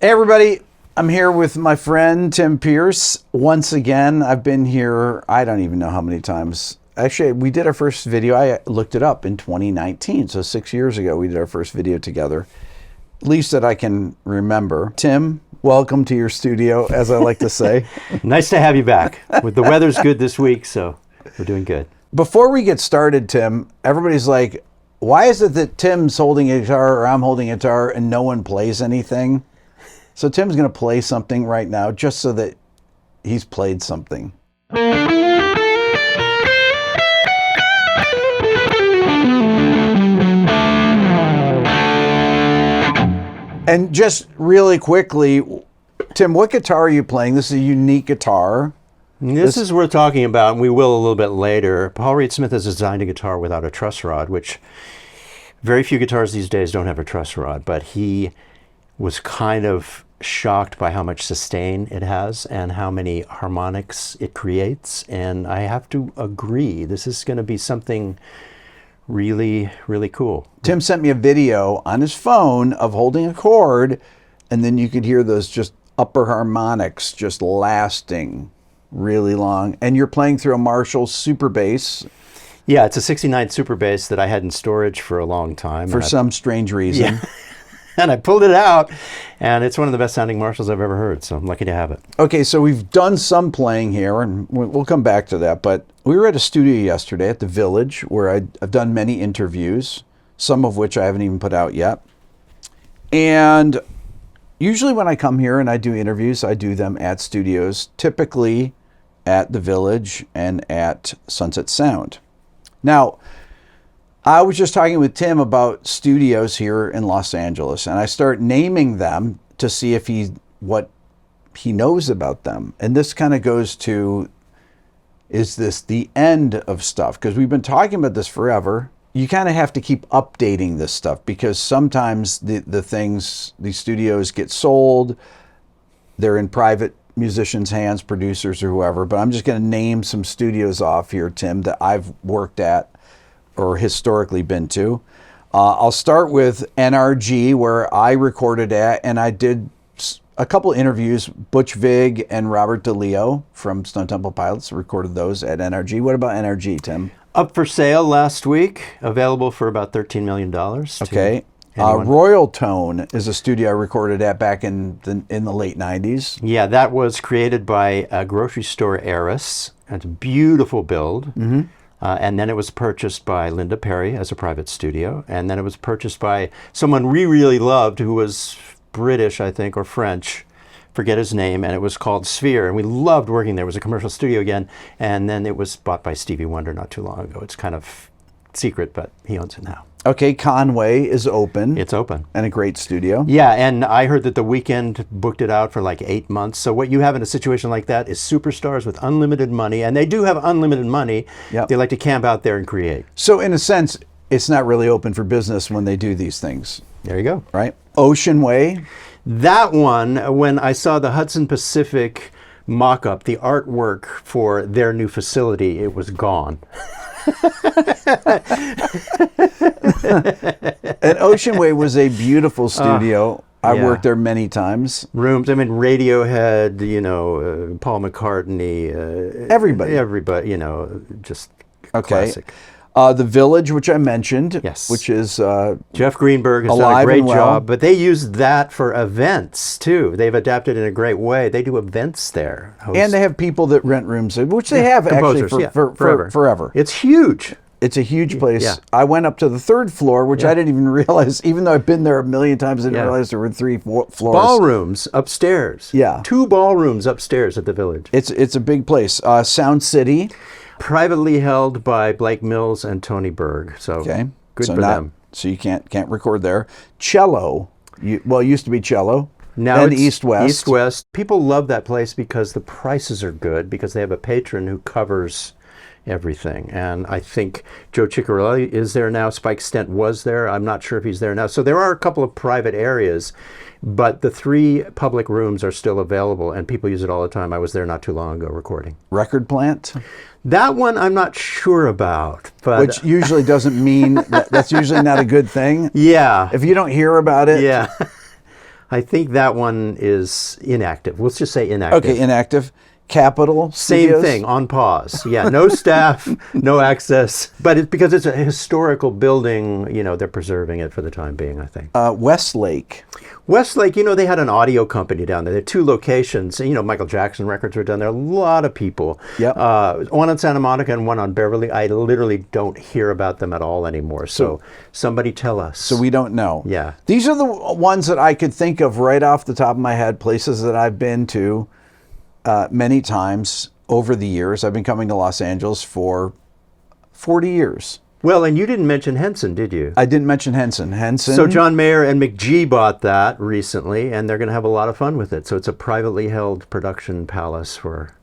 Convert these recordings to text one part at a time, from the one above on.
Hey everybody, I'm here with my friend Tim Pierce. Once again, I've been here, I don't even know how many times. Actually, we did our first video, I looked it up, in 2019. So 6 years ago, we did our first video together. At least that I can remember. Tim, welcome to your studio, as I like to say. Nice to have you back. The weather's good this week, so we're doing good. Before we get started, Tim, everybody's like, why is it that Tim's holding a guitar or I'm holding a guitar and no one plays anything? So Tim's going to play something right now just so that he's played something. And just really quickly, Tim, what guitar are you playing? This is a unique guitar. This is worth talking about, and we will a little bit later. Paul Reed Smith has designed a guitar without a truss rod, which very few guitars these days don't have a truss rod, but he was kind of shocked by how much sustain it has and how many harmonics it creates. And I have to agree, this is going to be something really, really cool. Tim sent me a video on his phone of holding a chord, and then you could hear those just upper harmonics just lasting really long. And you're playing through a Marshall Super Bass. Yeah, it's a 69 Super Bass that I had in storage for a long time. For some strange reason. Yeah. And I pulled it out, and it's one of the best sounding Marshalls I've ever heard, so I'm lucky to have it. Okay, so we've done some playing here, and we'll come back to that, but we were at a studio yesterday at the Village where I've done many interviews, some of which I haven't even put out yet. And usually when I come here and I do interviews, I do them at studios, typically at the Village and at Sunset Sound. Now, I was just talking with Tim about studios here in Los Angeles, and I start naming them to see if what he knows about them. And this kind of goes to, is this the end of stuff? Because we've been talking about this forever. You kind of have to keep updating this stuff because sometimes these studios get sold. They're in private musicians' hands, producers or whoever. But I'm just going to name some studios off here, Tim, that I've worked at or historically been to. I'll start with NRG, where I recorded at, and I did a couple interviews. Butch Vig and Robert DeLeo from Stone Temple Pilots recorded those at NRG. What about NRG, Tim? Up for sale last week, available for about $13 million. Okay. Royal Tone is a studio I recorded at back in the late 90s. Yeah, that was created by a grocery store heiress. It's a beautiful build. Mm-hmm. And then it was purchased by Linda Perry as a private studio. And then it was purchased by someone we really loved who was British, I think, or French. Forget his name. And it was called Sphere. And we loved working there. It was a commercial studio again. And then it was bought by Stevie Wonder not too long ago. It's kind of secret, but he owns it now. Okay, Conway is open. It's open. And a great studio. Yeah, and I heard that The Weeknd booked it out for like 8 months. So what you have in a situation like that is superstars with unlimited money, and they do have unlimited money. Yep. They like to camp out there and create. So in a sense, it's not really open for business when they do these things. There you go. Right? Ocean Way. That one, when I saw the Hudson Pacific mock-up, the artwork for their new facility, it was gone. And Ocean Way was a beautiful studio. I worked there many times. Rooms, I mean, Radiohead, Paul McCartney. Everybody, just classic. The Village, which I mentioned. Yes. Which is Jeff Greenberg has done a great job, but they use that for events too. They've adapted in a great way. They do events there. And they have people that rent rooms, which they have actually for forever. It's huge. It's a huge place. Yeah. I went up to the third floor, which I didn't even realize, even though I've been there a million times, I didn't realize there were 3 floors. Ballrooms upstairs. Yeah. 2 ballrooms upstairs at the Village. It's a big place. Sound City. Privately held by Blake Mills and Tony Berg. So good for them. So you can't record there. Cello. It used to be Cello. Now it's East West. East West. People love that place because the prices are good, because they have a patron who covers everything. And I think Joe Ciccarelli is there now. Spike Stent was there. I'm not sure if he's there now. So there are a couple of private areas, but the 3 public rooms are still available, and people use it all the time. I was there not too long ago recording. Record Plant? That one I'm not sure about. But which usually doesn't mean, that's usually not a good thing. Yeah. If you don't hear about it. Yeah. I think that one is inactive. Let's just say inactive. Okay, inactive. Capitol Same Studios? thing, on pause. Yeah, no staff, no access. But because it's a historical building, they're preserving it for the time being, I think. Westlake. Westlake, they had an audio company down there. There are 2 locations. Michael Jackson records were done there. A lot of people. Yep. One on Santa Monica and one on Beverly. I literally don't hear about them at all anymore. So somebody tell us. So we don't know. Yeah. These are the ones that I could think of right off the top of my head, places that I've been to many times over the years. I've been coming to Los Angeles for 40 years. Well, and you didn't mention Henson, did you? I didn't mention Henson. So John Mayer and McGee bought that recently, and they're going to have a lot of fun with it. So it's a privately held production palace for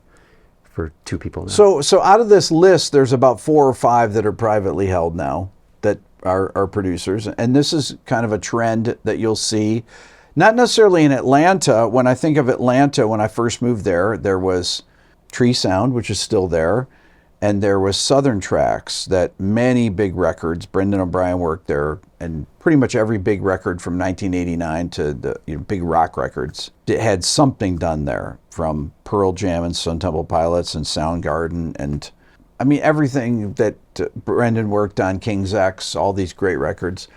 2 people now. So out of this list, there's about 4 or 5 that are privately held now that are producers. And this is kind of a trend that you'll see, not necessarily in Atlanta. When I think of Atlanta, when I first moved there was Tree Sound, which is still there. And there was Southern Tracks, that many big records, Brendan O'Brien worked there, and pretty much every big record from 1989 to the big rock records, it had something done there, from Pearl Jam and Stone Temple Pilots and Soundgarden, and I mean everything that Brendan worked on, King's X, all these great records.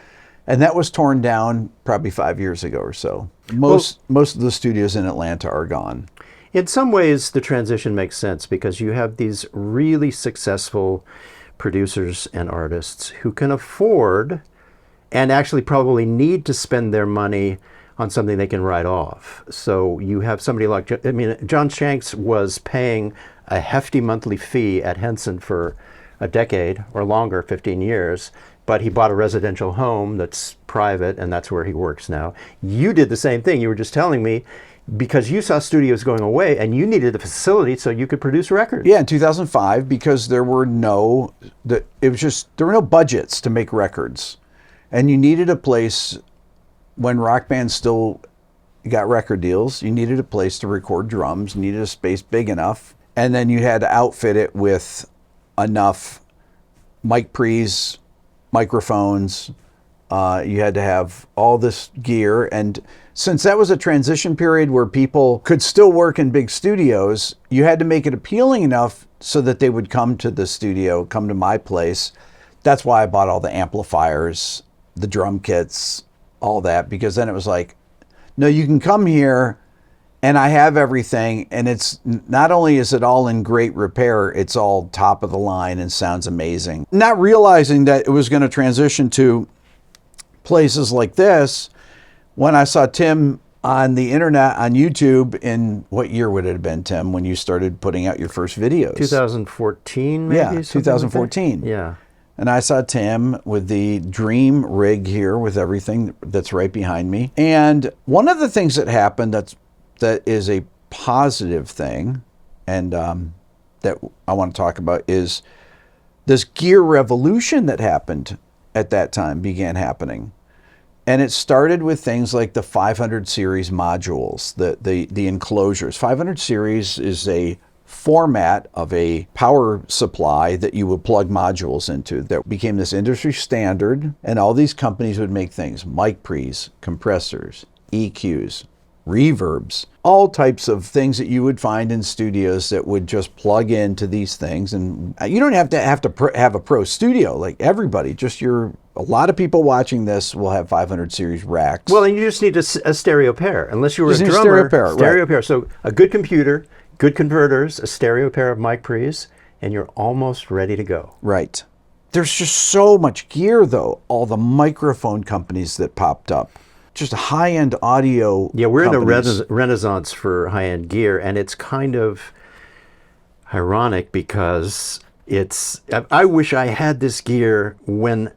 And that was torn down probably 5 years ago or so. Most of the studios in Atlanta are gone. In some ways, the transition makes sense because you have these really successful producers and artists who can afford and actually probably need to spend their money on something they can write off. So you have somebody like, John Shanks was paying a hefty monthly fee at Henson for a decade or longer, 15 years, but he bought a residential home that's private, and that's where he works now. You did the same thing. You were just telling me, because you saw studios going away and you needed a facility so you could produce records. Yeah, in 2005, because there were no budgets to make records. And you needed a place, when rock bands still got record deals, you needed a place to record drums, you needed a space big enough, and then you had to outfit it with enough mic pre's, microphones, you had to have all this gear. And since that was a transition period where people could still work in big studios, you had to make it appealing enough so that they would come to the studio, come to my place. That's why I bought all the amplifiers, the drum kits, all that, because then it was like, no, you can come here and I have everything, and it's not only is it all in great repair, it's all top of the line and sounds amazing. Not realizing that it was going to transition to places like this, when I saw Tim on the internet, on YouTube, in what year would it have been, Tim, when you started putting out your first videos? 2014, maybe? Yeah, 2014. Like yeah. And I saw Tim with the Dream rig here with everything that's right behind me. And one of the things that happened that is a positive thing, and that I want to talk about, is this gear revolution that happened at that time began happening. And it started with things like the 500 series modules, the enclosures. 500 series is a format of a power supply that you would plug modules into that became this industry standard, and all these companies would make things, mic pre's, compressors, EQs, reverbs, all types of things that you would find in studios that would just plug into these things. And you don't have to have a pro studio, like everybody, a lot of people watching this will have 500 series racks. Well, and you just need a stereo pair, unless you were a drummer. Stereo pair. So a good computer, good converters, a stereo pair of mic pre's, and you're almost ready to go. Right. There's just so much gear, though. All the microphone companies that popped up. Just high-end audio. Yeah, we're companies. in a renaissance for high-end gear, and it's kind of ironic because I wish I had this gear when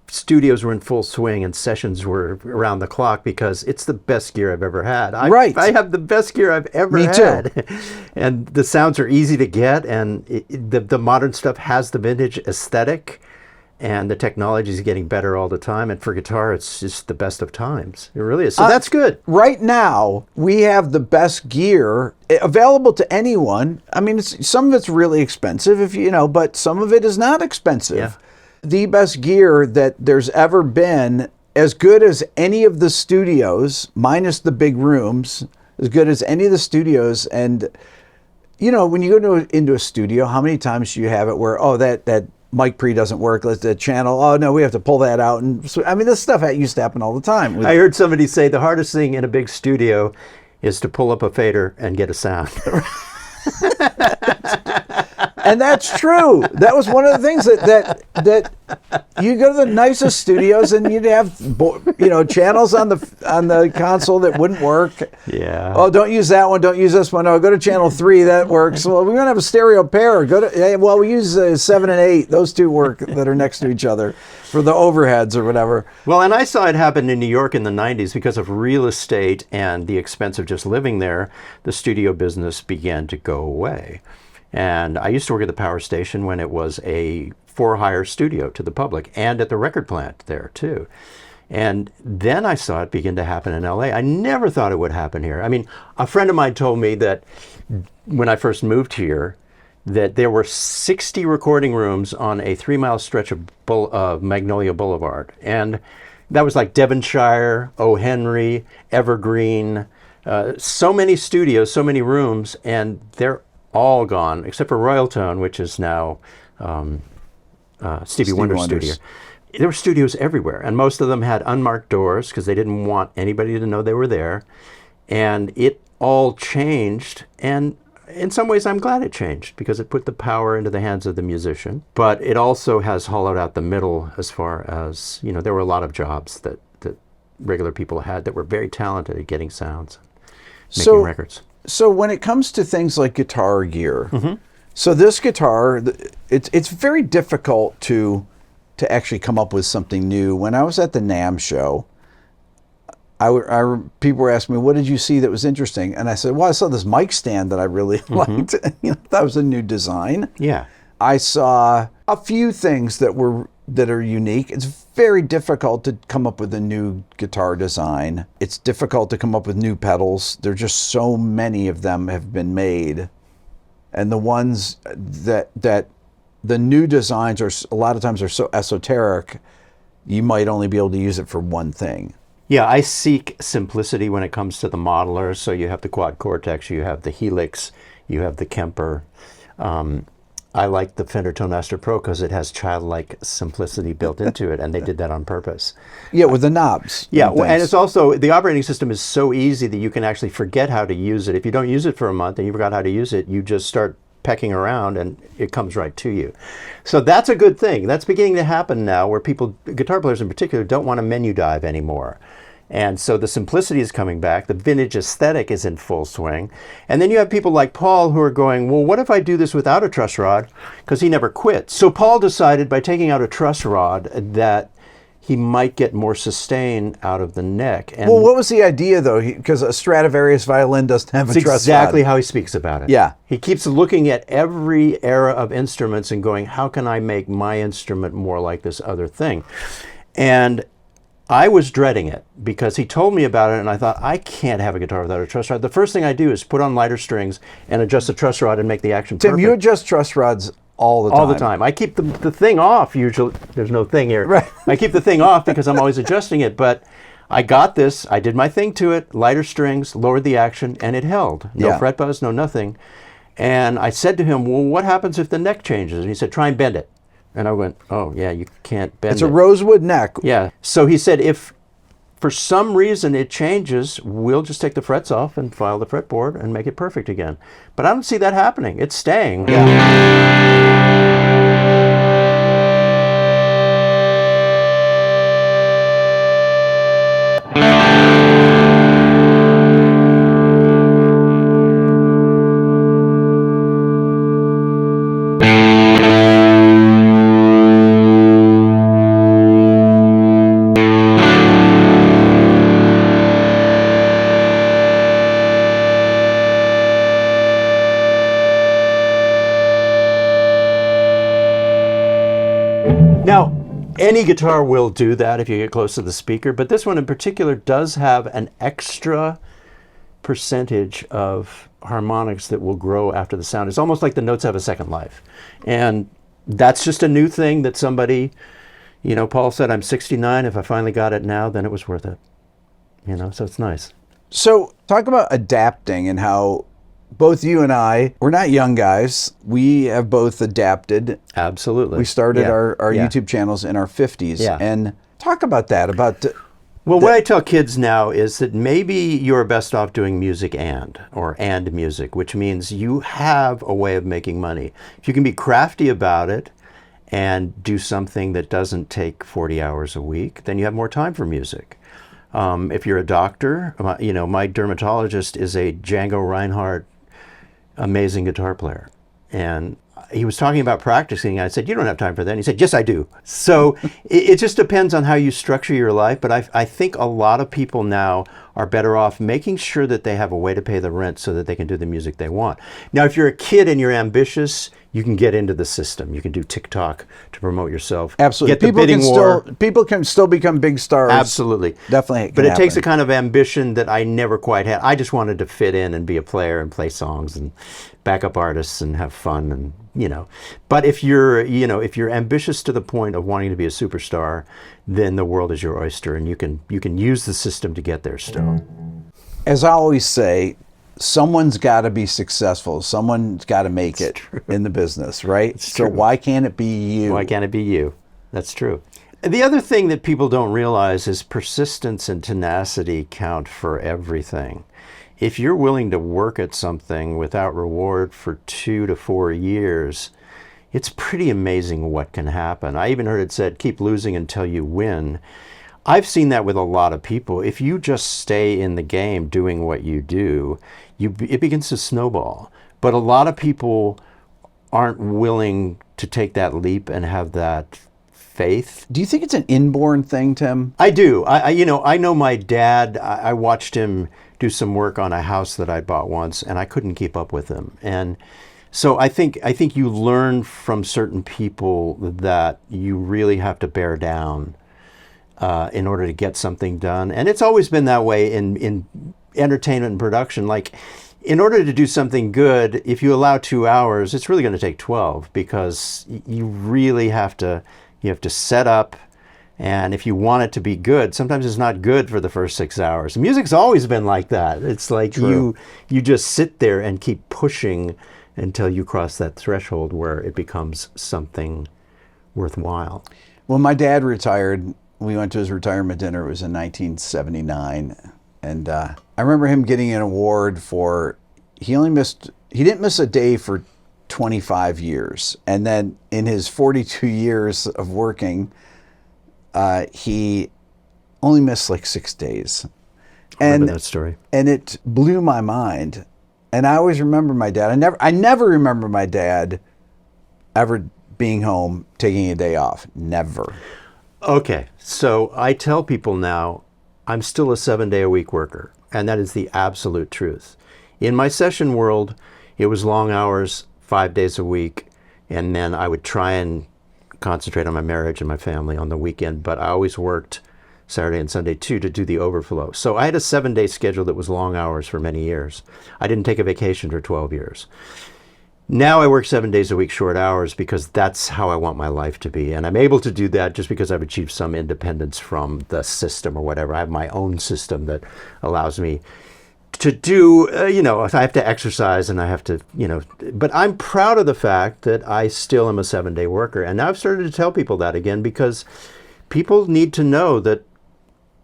studios were in full swing and sessions were around the clock, because it's the best gear I've ever had. I have the best gear I've ever had. Me too. And the sounds are easy to get, and the modern stuff has the vintage aesthetic. And the technology is getting better all the time. And for guitar, it's just the best of times. It really is. So that's good. Right now, we have the best gear available to anyone. I mean, some of it's really expensive, but some of it is not expensive. Yeah. The best gear that there's ever been as good as any of the studios, minus the big rooms, as good as any of the studios. And, you know, when you go into a studio, how many times do you have it where, oh, that mic pre doesn't work, let's the channel, oh no, we have to pull that out. And so, I mean, this stuff used to happen all the time. I heard somebody say the hardest thing in a big studio is to pull up a fader and get a sound. And that's true. That was one of the things that you go to the nicest studios and you'd have channels on the console that wouldn't work. Yeah. Oh, don't use that one. Don't use this one. Oh, go to channel 3. That works. Well, we're gonna have a stereo pair. We use 7 and 8. Those two work that are next to each other for the overheads or whatever. Well, and I saw it happen in New York in the 90s because of real estate and the expense of just living there. The studio business began to go away. And I used to work at the power station when it was a for-hire studio to the public, and at the record plant there too. And then I saw it begin to happen in LA. I never thought it would happen here. I mean, a friend of mine told me that when I first moved here, that there were 60 recording rooms on a 3-mile stretch of Magnolia Boulevard. And that was like Devonshire, O. Henry, Evergreen, so many studios, so many rooms, and they're all gone, except for Royal Tone, which is now Stevie Wonder's studio. There were studios everywhere, and most of them had unmarked doors because they didn't want anybody to know they were there. And it all changed, and in some ways I'm glad it changed because it put the power into the hands of the musician. But it also has hollowed out the middle as far as, there were a lot of jobs that regular people had that were very talented at getting sounds, making records. So when it comes to things like guitar gear, so this guitar, it's very difficult to actually come up with something new. When I was at the NAMM show, people were asking me, what did you see that was interesting? And I said, well, I saw this mic stand that I really liked. That was a new design. Yeah. I saw a few things that are unique. It's very difficult to come up with a new guitar design. It's difficult to come up with new pedals. There's just so many of them have been made. And the ones that the new designs are a lot of times are so esoteric, you might only be able to use it for one thing. Yeah, I seek simplicity when it comes to the modelers. So you have the Quad Cortex, you have the Helix, you have the Kemper. I like the Fender Toneaster Pro because it has childlike simplicity built into it, and they did that on purpose. Yeah, with the knobs. Yeah, and it's also, the operating system is so easy that you can actually forget how to use it. If you don't use it for a month and you forgot how to use it, you just start pecking around and it comes right to you. So that's a good thing. That's beginning to happen now where people, guitar players in particular, don't want to menu dive anymore. And so the simplicity is coming back. The vintage aesthetic is in full swing. And then you have people like Paul who are going, well, what if I do this without a truss rod? Because he never quit. So Paul decided by taking out a truss rod that he might get more sustain out of the neck. And well, what was the idea, though? Because a Stradivarius violin doesn't have a truss rod. Exactly how he speaks about it. Yeah. He keeps looking at every era of instruments and going, how can I make my instrument more like this other thing? And I was dreading it because he told me about it and I thought, I can't have a guitar without a truss rod. The first thing I do is put on lighter strings and adjust the truss rod and make the action perfect. Tim, you adjust truss rods all the time. All the time. I keep the thing off usually. There's no thing here. Right. I keep the thing off because I'm always adjusting it, but I got this. I did my thing to it, lighter strings, lowered the action, and it held. No fret buzz, no nothing. And I said to him, well, what happens if the neck changes? And he said, try and bend it. And I went, oh, yeah, you can't bend it. It's a rosewood neck. Yeah. So he said, if for some reason it changes, we'll just take the frets off and file the fretboard and make it perfect again. But I don't see that happening. It's staying. Now, any guitar will do that if you get close to the speaker, but this one in particular does have an extra percentage of harmonics that will grow after the sound. It's almost like the notes have a second life. And that's just a new thing that somebody, You know, Paul said, I'm 69. If I finally got it now, then it was worth it. You know, so it's nice. So talk about adapting and how both you and I, we're not young guys. We have both adapted. Absolutely. We started our Yeah. YouTube channels in our 50s. Yeah. And talk about that, Well, what I tell kids now is that maybe you're best off doing music and music, which means you have a way of making money. If you can be crafty about it and do something that doesn't take 40 hours a week, then you have more time for music. If you're a doctor, you know, my dermatologist is a Django Reinhardt amazing guitar player. And he was talking about practicing. I said, you don't have time for that. And he said, yes, I do. So it just depends on how you structure your life. But I think a lot of people now are better off making sure that they have a way to pay the rent so that they can do the music they want. Now, if you're a kid and you're ambitious, you can get into the system. You can do TikTok to promote yourself. absolutely. Get the bidding war. People can still become big stars. Absolutely. Definitely. But it takes a kind of ambition that I never quite had. I just wanted to fit in and be a player and play songs and back up artists and have fun and, you know. But if you're ambitious to the point of wanting to be a superstar, then the world is your oyster and you can use the system to get there still. As I always say, someone's got to be successful. Someone's got to make it in the business, right? So why can't it be you? Why can't it be you? That's true. The other thing that people don't realize is persistence and tenacity count for everything. If you're willing to work at something without reward for 2 to 4 years, it's pretty amazing what can happen. I even heard it said, keep losing until you win. I've seen that with a lot of people. If you just stay in the game doing what you do, it begins to snowball. But a lot of people aren't willing to take that leap and have that faith. Do you think it's an inborn thing, Tim? I do. I know my dad. I watched him do some work on a house that I bought once, and I couldn't keep up with him. And so I think you learn from certain people that you really have to bear down in order to get something done. And it's always been that way in entertainment and production. Like, in order to do something good, if you allow 2 hours, it's really going to take 12 because you really have to set up. And if you want it to be good, sometimes it's not good for the first 6 hours. Music's always been like that. It's like you just sit there and keep pushing until you cross that threshold where it becomes something worthwhile. When my dad retired, we went to his retirement dinner. It was in 1979. And I remember him getting an award for, he didn't miss a day for 25 years. And then in his 42 years of working, he only missed like 6 days. I remember that story. And it blew my mind. And I always remember my dad. I never remember my dad ever being home, taking a day off. Never. Okay, so I tell people now, I'm still a 7-day-a-week worker, and that is the absolute truth. In my session world, it was long hours, 5 days a week, and then I would try and concentrate on my marriage and my family on the weekend, but I always worked Saturday and Sunday too to do the overflow. So I had a 7-day schedule that was long hours for many years. I didn't take a vacation for 12 years. Now I work 7 days a week, short hours, because that's how I want my life to be. And I'm able to do that just because I've achieved some independence from the system or whatever. I have my own system that allows me to do, I have to exercise and I have to, but I'm proud of the fact that I still am a 7-day worker. And now I've started to tell people that again, because people need to know that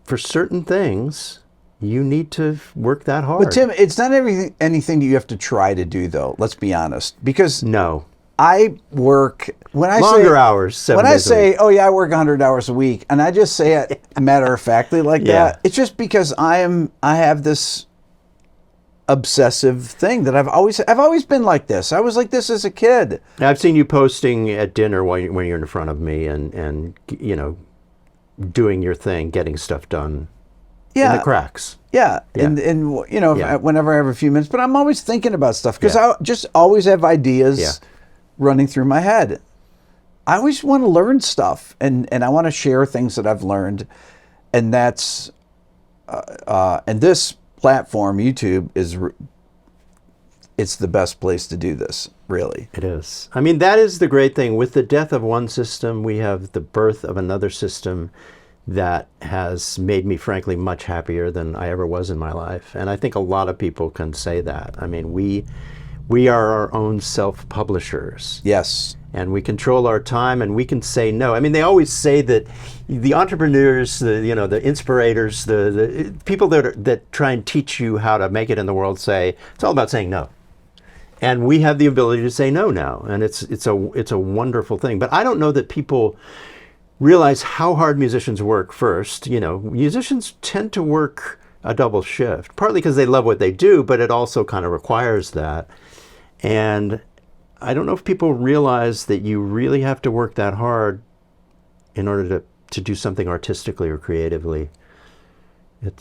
for certain things, you need to work that hard. But Tim, it's not anything that you have to try to do, though. Let's be honest, because no, I work longer hours. 7 When I days a say, week. "Oh yeah, I work 100 hours a week," and I just say it matter of factly like that, it's just because I have this obsessive thing that I've always been like this. I was like this as a kid. I've seen you posting at dinner when you're in front of me and doing your thing, getting stuff done. In the cracks. Yeah. And whenever I have a few minutes, but I'm always thinking about stuff because I just always have ideas running through my head. I always want to learn stuff and I want to share things that I've learned, and that's and this platform, YouTube, is it's the best place to do this, really. It is. I mean, that is the great thing. With the death of one system, we have the birth of another system that has made me, frankly, much happier than I ever was in my life. And I think a lot of people can say that. I mean, we are our own self-publishers. Yes. And we control our time, and we can say no. I mean, they always say that the entrepreneurs, the inspirators, the people that try and teach you how to make it in the world say it's all about saying no. And we have the ability to say no now, and it's a wonderful thing. But I don't know that people realize how hard musicians work first. Musicians tend to work a double shift, partly because they love what they do, but it also kind of requires that. And I don't know if people realize that you really have to work that hard in order to do something artistically or creatively.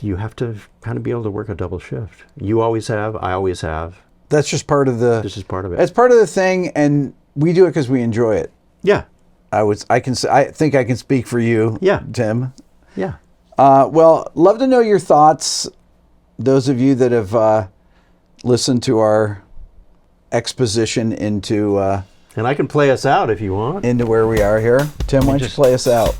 You have to kind of be able to work a double shift. You always have, I always have. That's just part of the... This is part of it. It's part of the thing, and we do it because we enjoy it. Yeah. I think I can speak for you, Yeah. Tim. Yeah. Well, love to know your thoughts. Those of you that have listened to our exposition into and I can play us out if you want. into where we are here. Tim, why don't you play us out?